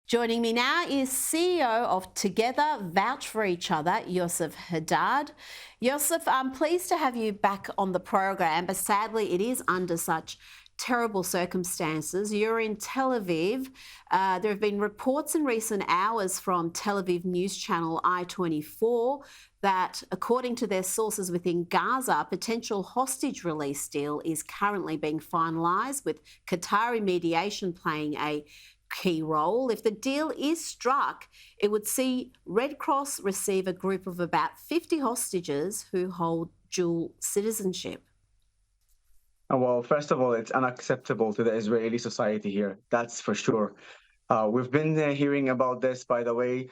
Joining me now is CEO of Together Vouch for Each Other, Yoseph Haddad. Yoseph, I'm pleased to have you back on the program, but sadly it is under such terrible circumstances. You're in Tel Aviv. There have been reports in recent hours from Tel Aviv news channel I-24 that, according to their sources within Gaza, a potential hostage release deal is currently being finalised, with Qatari mediation playing a key role. If the deal is struck, it would see Red Cross receive a group of about 50 hostages who hold dual citizenship. Well, first of all, it's unacceptable to the Israeli society here. That's for sure. We've been hearing about this, by the way.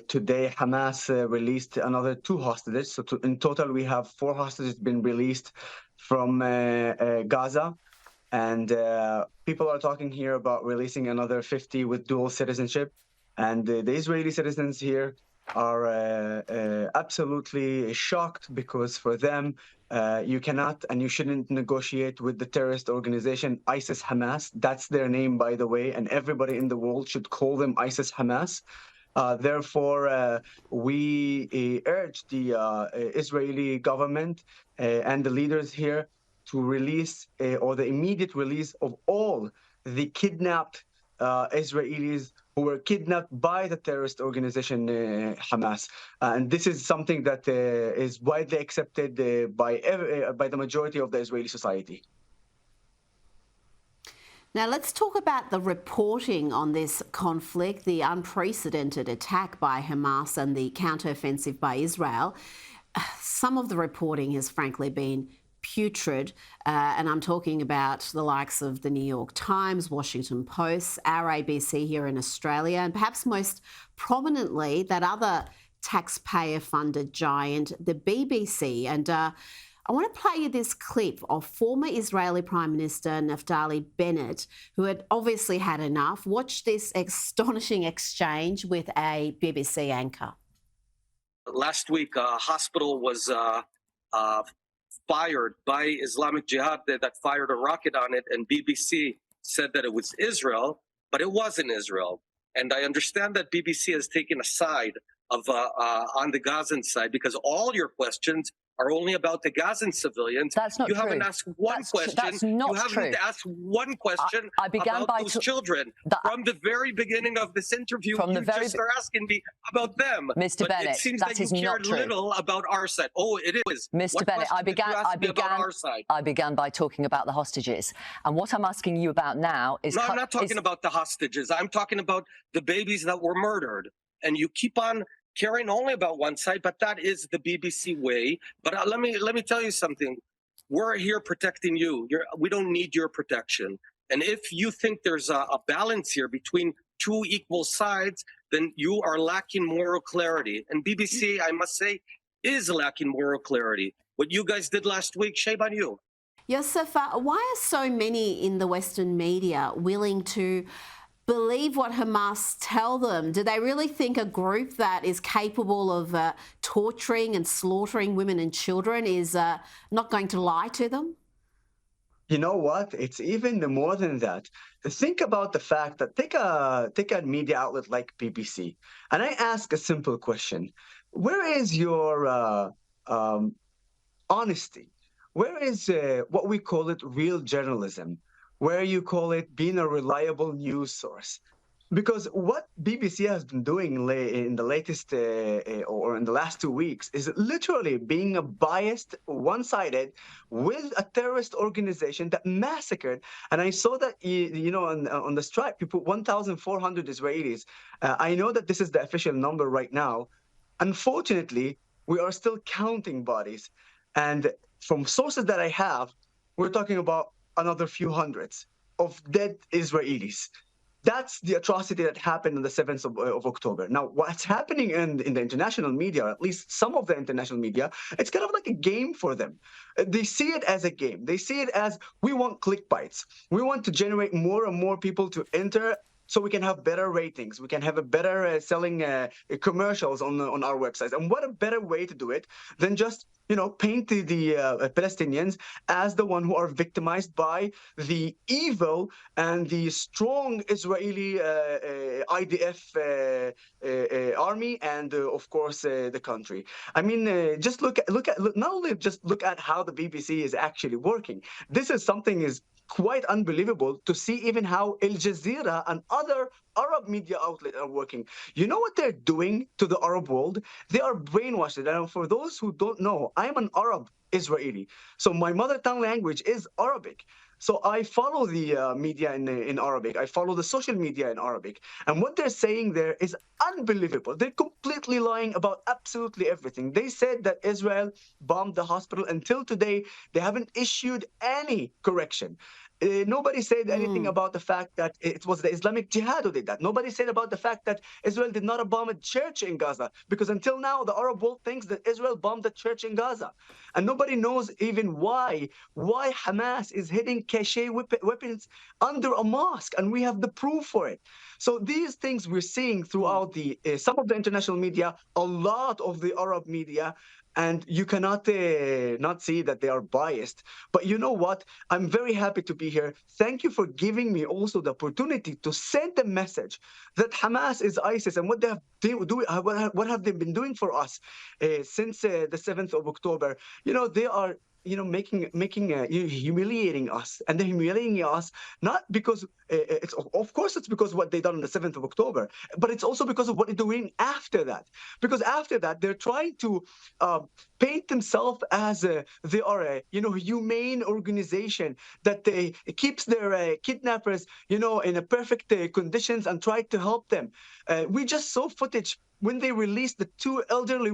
Today, Hamas released another 2 hostages. So in total, we have 4 hostages been released from Gaza. And people are talking here about releasing another 50 with dual citizenship. And the Israeli citizens here are absolutely shocked, because for them, you cannot and you shouldn't negotiate with the terrorist organization ISIS-Hamas. That's their name, by the way, and everybody in the world should call them ISIS-Hamas. Therefore, we urge the Israeli government and the leaders here to release or the immediate release of all the kidnapped Israelis who were kidnapped by the terrorist organization Hamas. And this is something that is widely accepted by the majority of the Israeli society. Now, let's talk about the reporting on this conflict, the unprecedented attack by Hamas and the counteroffensive by Israel. Some of the reporting has frankly been putrid, and I'm talking about the likes of the New York Times, Washington Post, our ABC here in Australia, and perhaps most prominently that other taxpayer-funded giant, the BBC. And I want to play you this clip of former Israeli Prime Minister Naftali Bennett, who had obviously had enough. Watch this astonishing exchange with a BBC anchor. Last week, a hospital was fired by Islamic Jihad that fired a rocket on it, and BBC said that it was Israel, but it wasn't Israel. And I understand that BBC has taken a side of on the Gazan side, because all your questions are only about the Gazan civilians. That's not true. You haven't asked one question. That's not you haven't true. asked one question I began about by those children. From the very beginning of this interview, you just are asking me about them. Mr. But Bennett, it seems that you cared little about our side. Oh, it is. Mr. Bennett, I began by talking about the hostages. And what I'm asking you about now is... No, I'm not talking about the hostages. I'm talking about the babies that were murdered. And you keep on caring only about one side, but that is the BBC way. But let me tell you something. We're here protecting you. We don't need your protection. And if you think there's a balance here between 2 equal sides, then you are lacking moral clarity. And BBC, I must say, is lacking moral clarity. What you guys did last week, shame on you. Yoseph, why are so many in the Western media willing to believe what Hamas tell them? Do they really think a group that is capable of torturing and slaughtering women and children is not going to lie to them? You know what? It's even more than that. Think about the fact that take a media outlet like BBC, and I ask a simple question: where is your honesty? Where is what we call it real journalism? Where you call it being a reliable news source? Because what BBC has been doing in the latest or in the last 2 weeks is literally being biased, one-sided, with a terrorist organization that massacred. And I saw that, you know, on the strike, people, 1,400 Israelis. I know that this is the official number right now. Unfortunately, we are still counting bodies. And from sources that I have, we're talking about another few hundreds of dead Israelis. That's the atrocity that happened on the 7th of October. Now, what's happening in the international media, or at least some of the international media, it's kind of like a game for them. They see it as a game. They see it as, we want click bites. We want to generate more and more people to enter so we can have better ratings, we can have a better selling commercials on our websites. And what a better way to do it than just paint the Palestinians as the one who are victimized by the evil and the strong Israeli IDF army, and of course the country. I mean, just not only just look at how the BBC is actually working. This is something is quite unbelievable to see even how Al Jazeera and other Arab media outlets are working. You know what they're doing to the Arab world? They are brainwashing. And for those who don't know, I'm an Arab Israeli. So my mother tongue language is Arabic. So I follow the media in Arabic. I follow the social media in Arabic. And what they're saying there is unbelievable. They're completely lying about absolutely everything. They said that Israel bombed the hospital. Until today, they haven't issued any correction. Nobody said anything about the fact that it was the Islamic Jihad who did that. Nobody said about the fact that Israel did not bomb a church in Gaza, because until now, the Arab world thinks that Israel bombed a church in Gaza. And nobody knows even why Hamas is hitting cachet weapons under a mosque, and we have the proof for it. So these things we're seeing throughout the some of the international media, a lot of the Arab media, and you cannot not see that they are biased. But you know what? I'm very happy to be here. Thank you for giving me also the opportunity to send the message that Hamas is ISIS, and what they have what have they been doing for us since the 7th of October. They are making humiliating us, and they're humiliating us not because it's of course it's because of what they done on the 7th of October, but it's also because of what they're doing after that. Because after that, they're trying to paint themselves as they are a humane organization that they keeps their kidnappers in a perfect conditions and try to help them. We just saw footage when they released the two elderly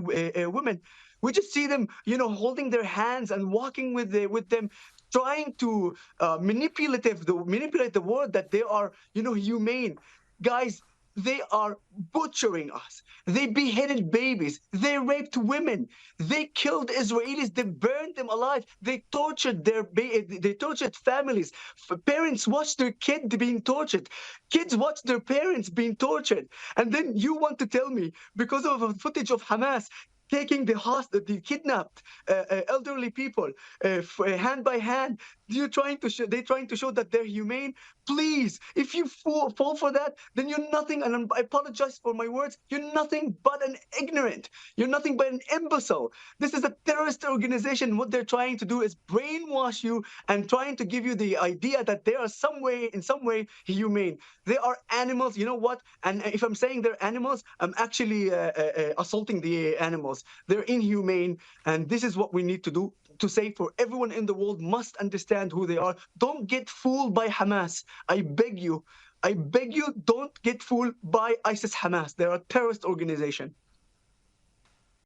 women. We just see them, holding their hands and walking with them, trying to manipulate the word that they are, humane. Guys, they are butchering us. They beheaded babies. They raped women. They killed Israelis. They burned them alive. They tortured they tortured families. Parents watched their kid being tortured. Kids watched their parents being tortured. And then you want to tell me, because of a footage of Hamas taking the kidnapped elderly people hand by hand, they're trying to show that they're humane. Please, if you fall for that, then you're nothing, and I apologize for my words, you're nothing but an ignorant. You're nothing but an imbecile. This is a terrorist organization. What they're trying to do is brainwash you and trying to give you the idea that they are in some way humane. They are animals. You know what? And if I'm saying they're animals, I'm actually assaulting the animals. They're inhumane, and this is what we need to do to say for everyone in the world must understand who they are. Don't get fooled by Hamas. I beg you, don't get fooled by ISIS Hamas. They're a terrorist organization.